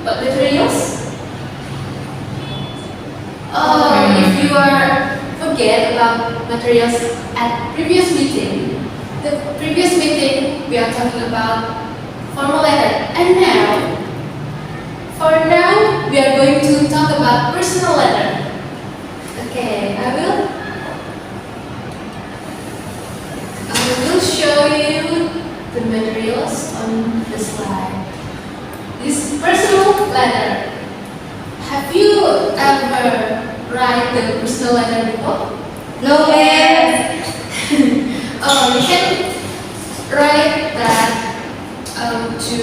What materials? If you are forget about materials at previous meeting, the previous meeting we are talking about formal letter, and for now we are going to talk about personal letter. Okay, I will show you the materials on the slide. This personal letter. Have you ever write the personal letter before? No. Yes. You can write that to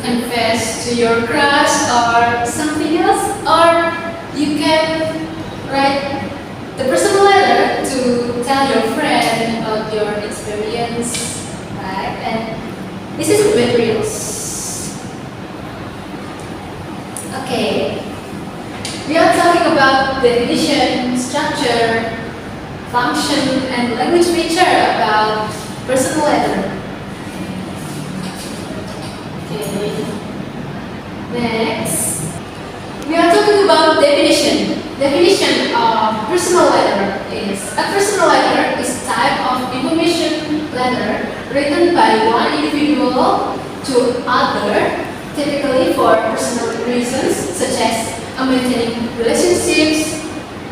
confess to your crush or something else, or you can write the personal letter to tell your friend about your experience, right? And this is the materials. Okay. We are talking about definition, structure, function, and language feature about personal letter. Okay. Next, we are talking about definition. Definition of personal letter is a personal letter is type of information letter written by one individual to other, typically for personal reasons such as maintaining relationships,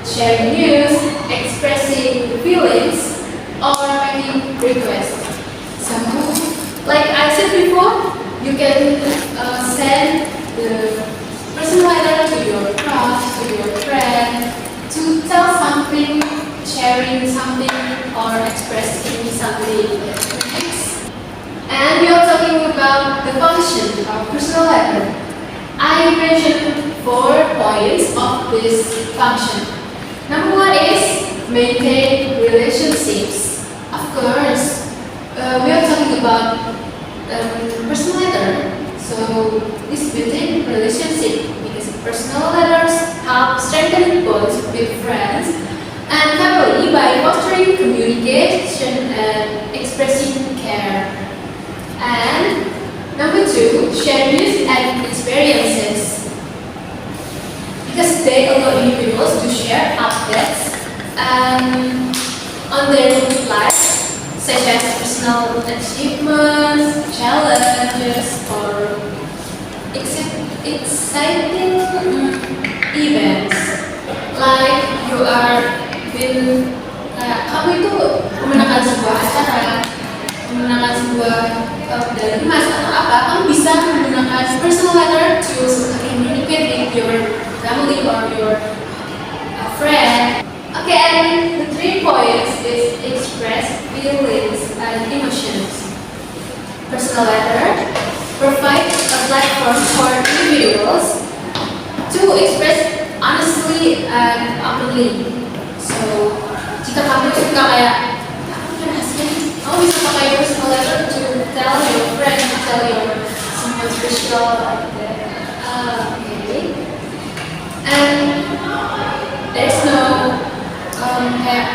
sharing news, expressing feelings, or making requests. So, like I said before, you can send the personal letter to your crush, to your friend, to tell something, sharing something, or expressing something. And we are talking about the function of personal letter. I mentioned 4 points of this function. Number 1 is maintain relationships. Of course, we are talking about personal letter. So this building relationship because personal letters help strengthen bonds with friends and family by fostering communication and expressing care. And number 2, share news and experiences. Because they allow individuals to share updates on their lives, such as personal achievements, challenges, or exciting events. Like you are kamu itu memenangkan sebuah acara, memenangkan sebuah medali emas atau apa, kamu bisa menggunakan personal letter to communicate with your family or your friend. Okay, and the 3 points is express feelings and emotions. Personal letter provides a platform for individuals to express honestly and openly. So, jika kamu suka kayak kamu bisa pakai personal letter to tell your friend, to tell your someone special like that. Okay. And there's no kayak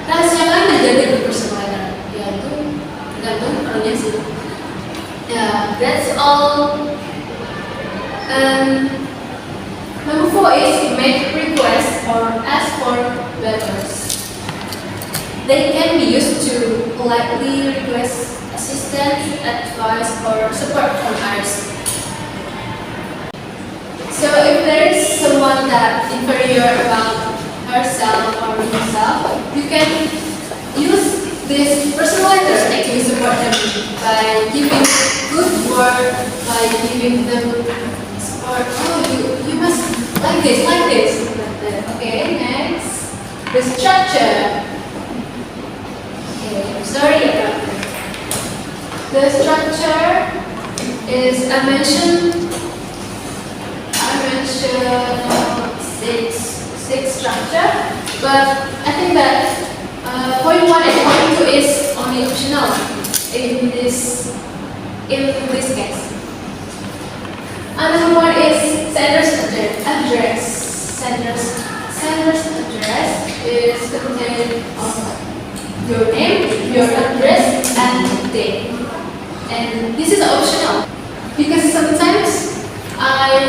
rahasia kan terjadi di personal letter. Ya itu tergantung orangnya sih. Yeah, that's all. And number 4 is make requests or ask for letters. They can be used to politely request assistance, advice, or support from others. So if there is someone that inferior about herself or himself, you can use this personal letter to support them by giving good word, by giving them support. Oh, you must like this, like that. Okay, next, the structure. Okay, sorry about that. The structure is I mentioned six structure, but I think that point 1 and point 2 is only optional in this case. Another one is sender's address. Sender's address is contained of your name, your address, and date. And this is optional because sometimes I I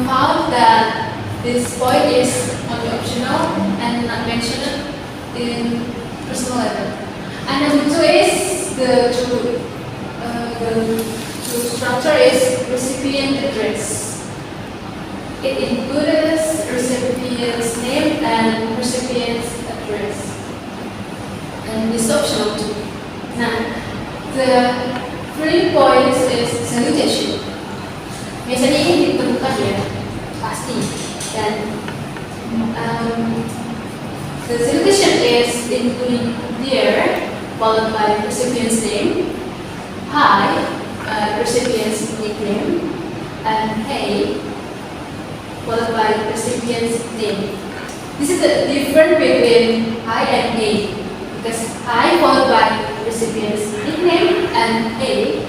found that this point is only optional and not mentioned in personal letter. And number two is the true structure is recipient address. It includes recipient's name and recipient's address. And this is optional too. Now, the three points is salutation. Biasanya ini ditemukan ya, pasti. Dan the salutation is including dear, followed by recipient's name, hi, recipient's nickname, and hey, followed by recipient's name. This is the difference between hi and hey, because hi followed by recipient's nickname and hey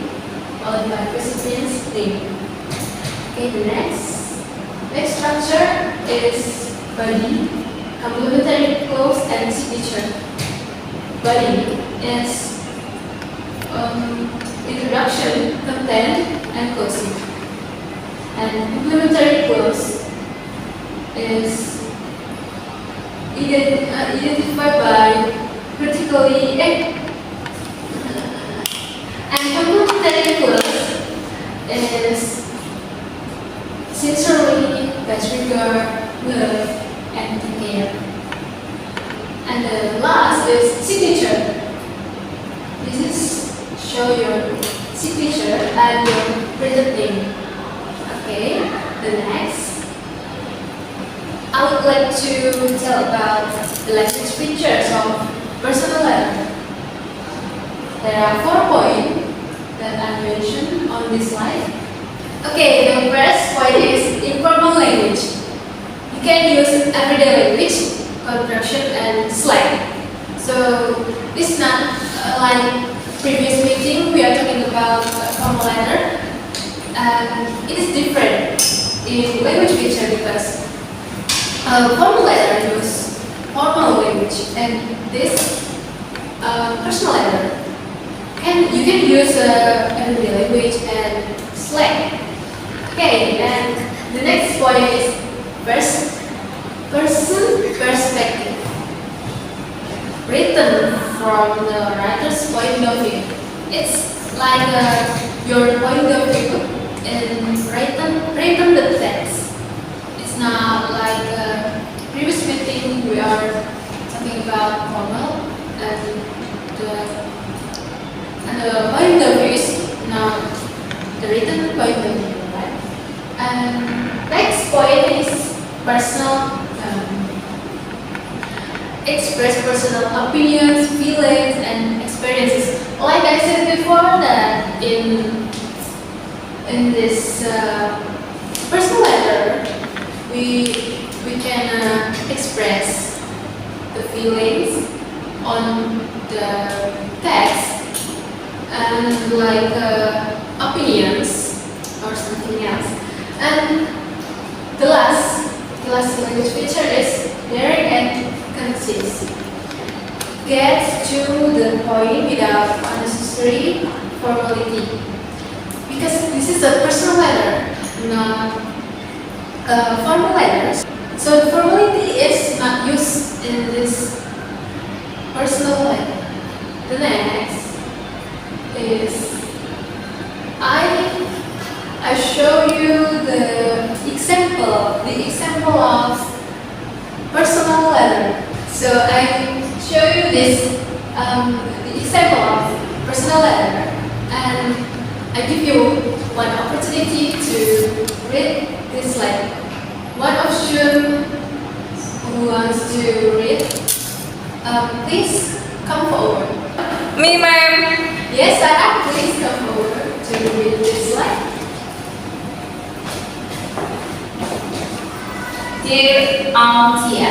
followed by recipient's name. Okay, the next structure is body, complementary clause, and signature. Body is introduction, content, and closing. And complementary clause is identified by critically and complementary clause is sincerely, best regard, love, and care. And the last is signature. This is show your signature and your written name. Okay, the next. I would like to tell about the language features of personal letter. There are 4 points that I mentioned on this slide. Okay, the first point is informal language. You can use everyday language, construction, and slang. So it's not like previous meeting we are talking about formal letter. It is different in language feature because formal letter use formal language, and this personal letter you can use everyday language and slang. Okay, and the next point is person perspective, written from the writer's point of view. It's like your point of view and written the text. It's not like previous meeting we are talking about formal and the point of view is not the written point of view, right? And next point is personal. Express personal opinions, feelings, and experiences. Like I said before, that in this personal letter, we can express the feelings on the text and like opinions or something else. And the last language feature is direct and concise. Get to the point without unnecessary formality. Because this is a personal letter, not formal letters. So the formality is not used in this personal letter. The next is I show you the example of personal letter. So I show you this the example of personal letter, and I give you one opportunity to read this letter. One option who wants to read, please come forward. Me, ma'am. Yes, Sarah, please come forward to read this slide. Dear Auntie,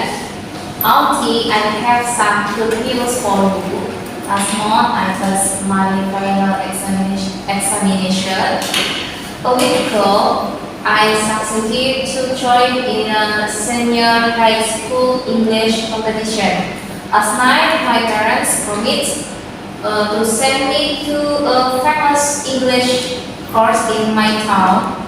I have some good news for you. Last month I passed my final examination. A week ago, I succeeded to join in a senior high school English competition. Last night, my parents promised to send me to a famous English course in my town.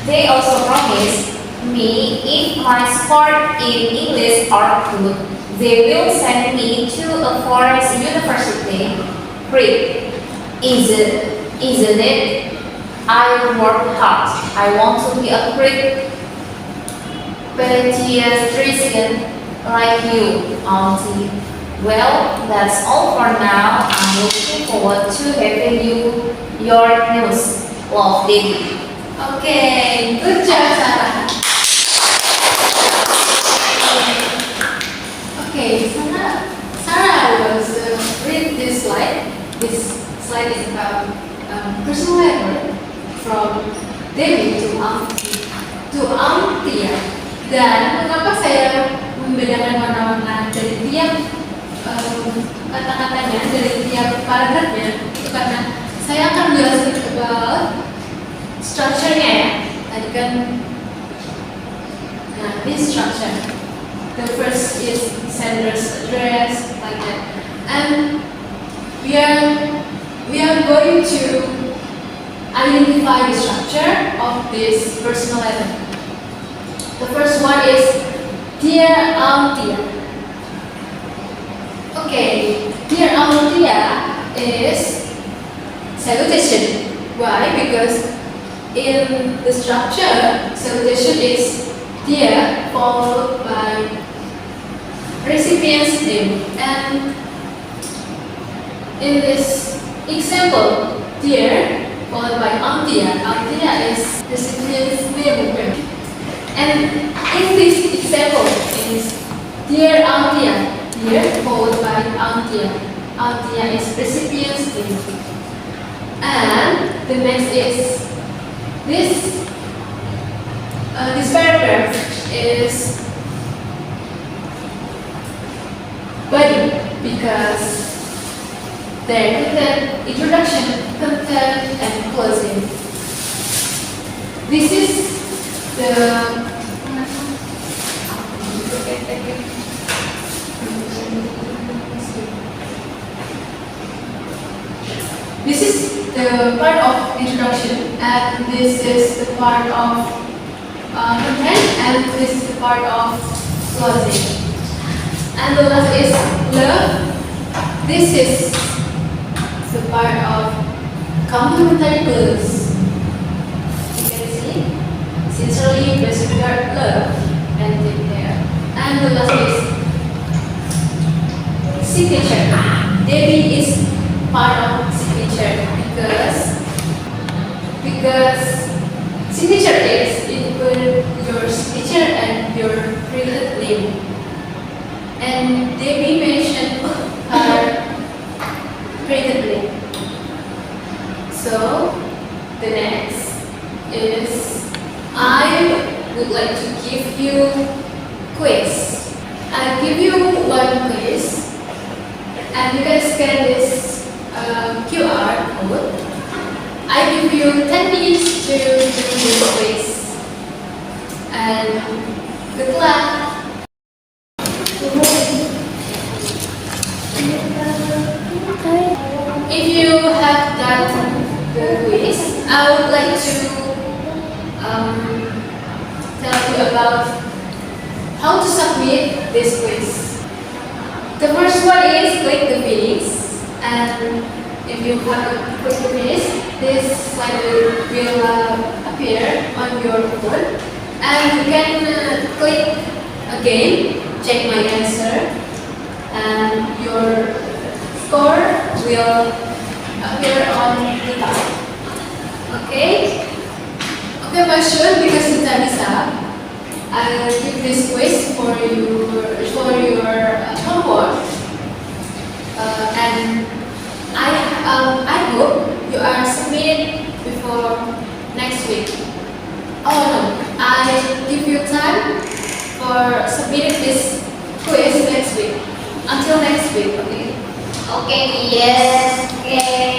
They also promised me if my score in English are good, they will send me to a foreign university. Great, isn't it? I work hard. I want to be a great pediatrician like you, Auntie. Well, that's all for now. I'm looking forward to having your news. Love, Daddy. Okay, good job, Sarah. Okay, Sarah was read this slide. This slide is about personal letter from Debbie to Auntie. Dan mengapa saya membedakan warna-warna dari tiap kata-katanya, dari tiap paragrafnya? Itu karena saya akan menjelaskan about structure-nya ya. Tadi kan, nah this structure. The first is sender's address, like that. And we are going to identify the structure of this personal letter. The first one is Dear Auntie. Okay, Dear Auntie is salutation. Why? Because in the structure, salutation is Dear followed by recipient's name. And in this example, Dear followed by Auntie. Auntie is recipient's name. And in this example, is Dear Auntie. Dear followed by Auntie. Auntie is recipient's name. And the next is this paragraph is body because they contain introduction, content, and closing. This is the this is the part of introduction, and this is the part of content, and this is the part of closing. And the last is love. This is the part of complimentary clues. You can see sincerely, best regard, love, and take care. And the last is signature. Debbie is part of signature because signature is include your signature and your printed name. And Debbie mentioned her printed name. So the next is I would like to give you quiz. I'll give you one quiz, and you can scan this QR code. I give you 10 minutes to do this quiz. And good luck. If you have done the quiz, I would like to tell you about how to submit this quiz. The first one is click the finish, and if you have clicked the finish, this slide will appear on your phone, and you can click again, check my answer, and your score will appear on the top. Okay? Okay, Pak Shun, because kita bisa, I'll give this quiz for your homework, and I hope you are submitted before next week. Oh no, I give you time for submitting this quiz next week. Until next week, okay? Okay, yes. Okay.